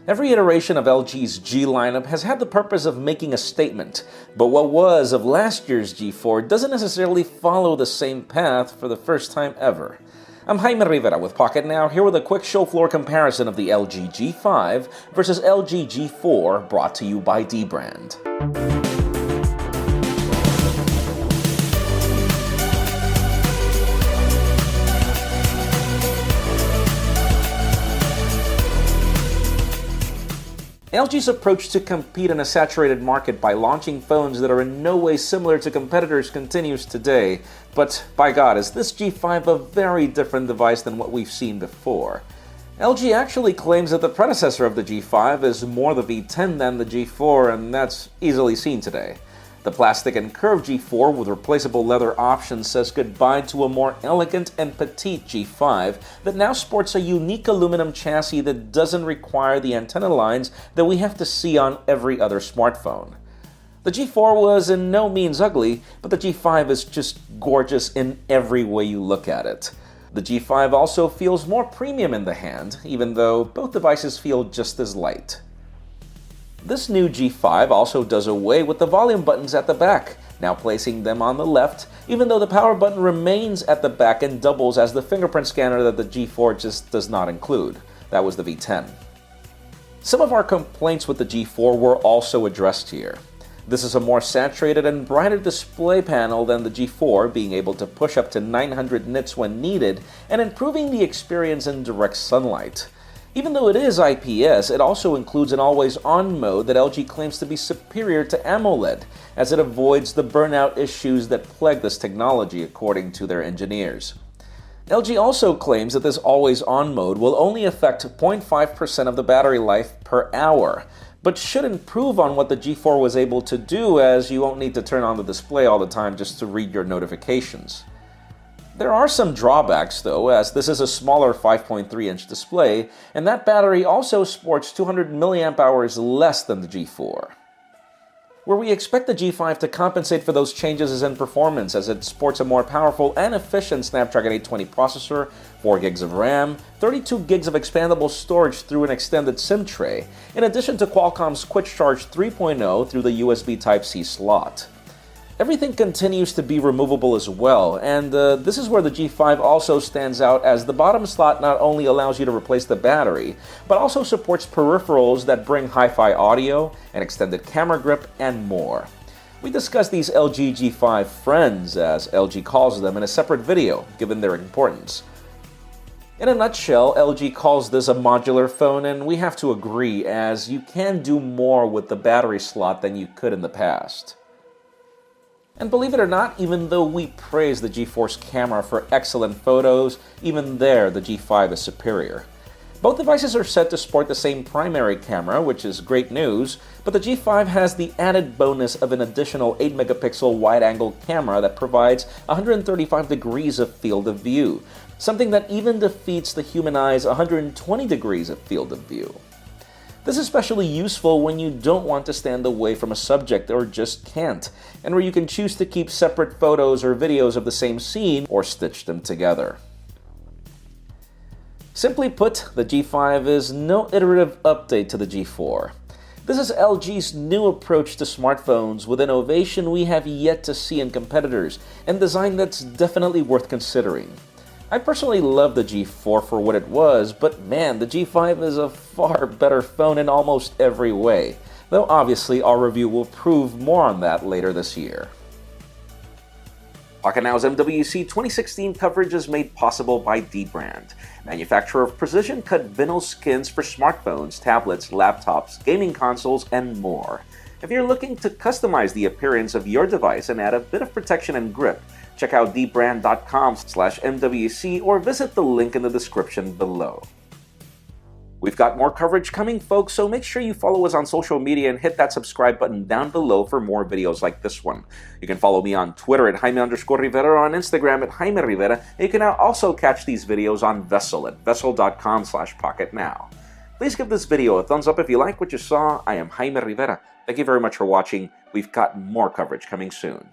Every iteration of LG's G lineup has had the purpose of making a statement, but what was of last year's G4 doesn't necessarily follow the same path for the first time ever. I'm Jaime Rivera with Pocketnow, here with a quick show floor comparison of the LG G5 versus LG G4, brought to you by dbrand. LG's approach to compete in a saturated market by launching phones that are in no way similar to competitors continues today, but by God, is this G5 a very different device than what we've seen before. LG actually claims that the predecessor of the G5 is more the V10 than the G4, and that's easily seen today. The plastic and curved G4 with replaceable leather options says goodbye to a more elegant and petite G5 that now sports a unique aluminum chassis that doesn't require the antenna lines that we have to see on every other smartphone. The G4 was in no means ugly, but the G5 is just gorgeous in every way you look at it. The G5 also feels more premium in the hand, even though both devices feel just as light. This new G5 also does away with the volume buttons at the back, now placing them on the left, even though the power button remains at the back and doubles as the fingerprint scanner that the G4 just does not include. That was the V10. Some of our complaints with the G4 were also addressed here. This is a more saturated and brighter display panel than the G4, being able to push up to 900 nits when needed and improving the experience in direct sunlight. Even though it is IPS, it also includes an always-on mode that LG claims to be superior to AMOLED, as it avoids the burnout issues that plague this technology, according to their engineers. LG also claims that this always-on mode will only affect 0.5% of the battery life per hour, but should improve on what the G4 was able to do, as you won't need to turn on the display all the time just to read your notifications. There are some drawbacks though, as this is a smaller 5.3-inch display, and that battery also sports 200 mAh less than the G4. Where we expect the G5 to compensate for those changes is in performance, as it sports a more powerful and efficient Snapdragon 820 processor, 4 gigs of RAM, 32 gigs of expandable storage through an extended SIM tray, in addition to Qualcomm's Quick Charge 3.0 through the USB Type-C slot. Everything continues to be removable as well, and this is where the G5 also stands out, as the bottom slot not only allows you to replace the battery, but also supports peripherals that bring hi-fi audio, an extended camera grip, and more. We discussed these LG G5 friends, as LG calls them, in a separate video, given their importance. In a nutshell, LG calls this a modular phone, and we have to agree, as you can do more with the battery slot than you could in the past. And believe it or not, even though we praise the G4's camera for excellent photos, even there the G5 is superior. Both devices are set to sport the same primary camera, which is great news, but the G5 has the added bonus of an additional 8-megapixel wide-angle camera that provides 135 degrees of field of view, something that even defeats the human eye's 120 degrees of field of view. This is especially useful when you don't want to stand away from a subject or just can't, and where you can choose to keep separate photos or videos of the same scene or stitch them together. Simply put, the G5 is no iterative update to the G4. This is LG's new approach to smartphones with innovation we have yet to see in competitors, and design that's definitely worth considering. I personally love the G4 for what it was, but man, the G5 is a far better phone in almost every way, though obviously our review will prove more on that later this year. Pocketnow's MWC 2016 coverage is made possible by dbrand, manufacturer of precision-cut vinyl skins for smartphones, tablets, laptops, gaming consoles, and more. If you're looking to customize the appearance of your device and add a bit of protection and grip, check out dbrand.com/MWC or visit the link in the description below. We've got more coverage coming, folks, so make sure you follow us on social media and hit that subscribe button down below for more videos like this one. You can follow me on Twitter at Jaime_Rivera or on Instagram at Jaime Rivera, and you can now also catch these videos on Vessel at vessel.com/pocketnow. Please give this video a thumbs up if you like what you saw. I am Jaime Rivera. Thank you very much for watching. We've got more coverage coming soon.